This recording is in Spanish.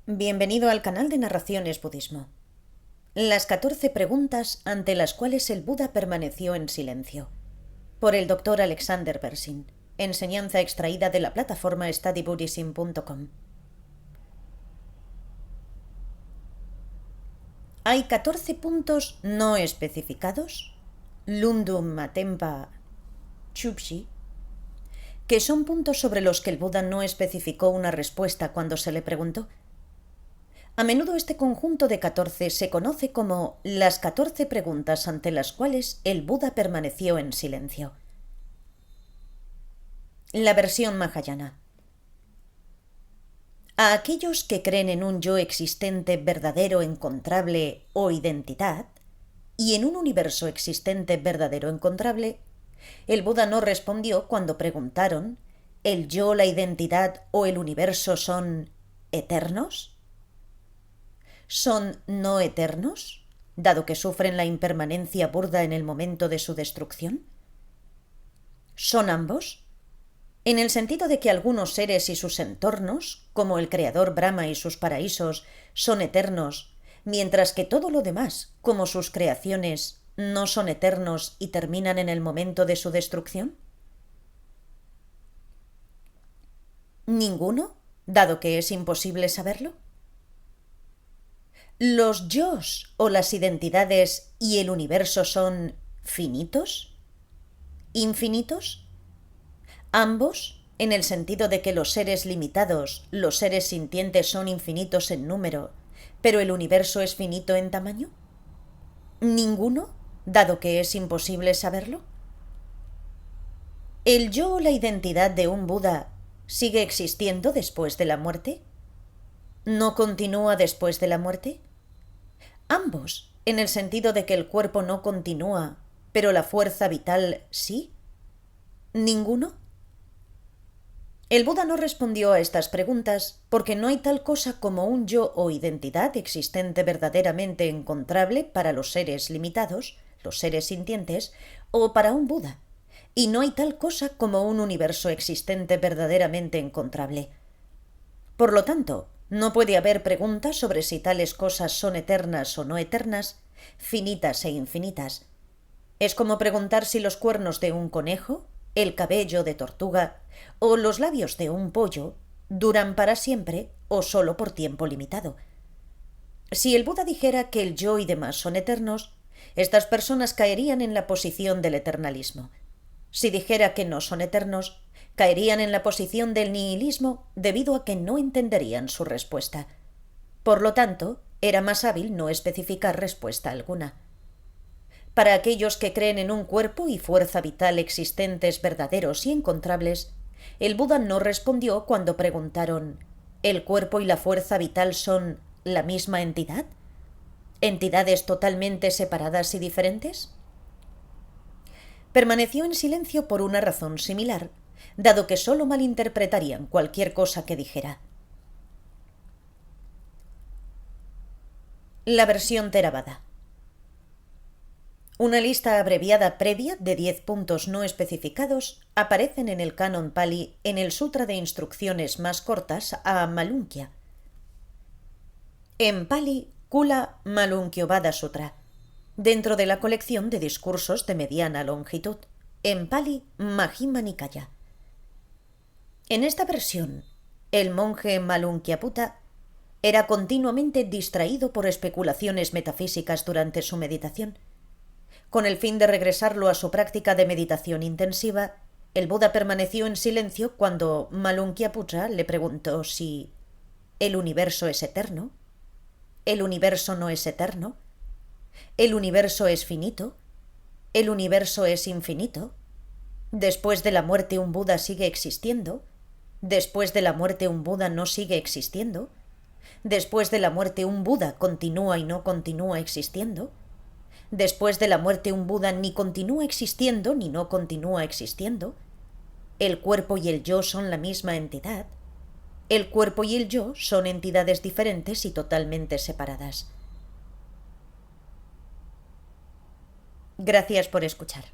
Bienvenido al canal de Narraciones Budismo. Las 14 preguntas ante las cuales el Buda permaneció en silencio. Por el Dr. Alexander Berzin. Enseñanza extraída de la plataforma studybuddhism.com. Hay 14 puntos no especificados, Lundum Matempa Chupshi, que son puntos sobre los que el Buda no especificó una respuesta cuando se le preguntó. A menudo este conjunto de 14 se conoce como las 14 preguntas ante las cuales el Buda permaneció en silencio. La versión Mahayana. A aquellos que creen en un yo existente verdadero, encontrable o identidad, y en un universo existente verdadero, encontrable, el Buda no respondió cuando preguntaron: ¿el yo, la identidad o el universo son eternos? ¿Son no eternos, dado que sufren la impermanencia burda en el momento de su destrucción? ¿Son ambos? En el sentido de que algunos seres y sus entornos, como el creador Brahma y sus paraísos, son eternos, mientras que todo lo demás, como sus creaciones, no son eternos y terminan en el momento de su destrucción. ¿Ninguno, dado que es imposible saberlo? ¿Los yos o las identidades y el universo son finitos? ¿Infinitos? Ambos, en el sentido de que los seres limitados, los seres sintientes, son infinitos en número, pero el universo es finito en tamaño. ¿Ninguno, dado que es imposible saberlo? ¿El yo o la identidad de un Buda sigue existiendo después de la muerte? ¿No continúa después de la muerte? Ambos, en el sentido de que el cuerpo no continúa, pero la fuerza vital sí. ¿Ninguno? El Buda no respondió a estas preguntas porque no hay tal cosa como un yo o identidad existente verdaderamente encontrable para los seres limitados, los seres sintientes, o para un Buda, y no hay tal cosa como un universo existente verdaderamente encontrable. Por lo tanto, no puede haber preguntas sobre si tales cosas son eternas o no eternas, finitas e infinitas. Es como preguntar si los cuernos de un conejo, el cabello de tortuga o los labios de un pollo duran para siempre o solo por tiempo limitado. Si el Buda dijera que el yo y demás son eternos, estas personas caerían en la posición del eternalismo. Si dijera que no son eternos, caerían en la posición del nihilismo debido a que no entenderían su respuesta. Por lo tanto, era más hábil no especificar respuesta alguna. Para aquellos que creen en un cuerpo y fuerza vital existentes verdaderos y encontrables, el Buda no respondió cuando preguntaron: ¿el cuerpo y la fuerza vital son la misma entidad? ¿Entidades totalmente separadas y diferentes? Permaneció en silencio por una razón similar, dado que sólo malinterpretarían cualquier cosa que dijera. La versión Theravada. Una lista abreviada previa de 10 puntos no especificados aparecen en el canon Pali en el Sutra de Instrucciones más cortas a Malunkya. En Pali, Kula Malunkyobada Sutra, dentro de la colección de discursos de mediana longitud, en Pali Majjhima Nikaya. En esta versión, el monje Malunkyaputta era continuamente distraído por especulaciones metafísicas durante su meditación. Con el fin de regresarlo a su práctica de meditación intensiva, el Buda permaneció en silencio cuando Malunkyaputta le preguntó si el universo es eterno, el universo no es eterno, el universo es finito, el universo es infinito, después de la muerte un Buda sigue existiendo, después de la muerte un Buda no sigue existiendo, después de la muerte un Buda continúa y no continúa existiendo, después de la muerte un Buda ni continúa existiendo ni no continúa existiendo, el cuerpo y el yo son la misma entidad, el cuerpo y el yo son entidades diferentes y totalmente separadas. Gracias por escuchar.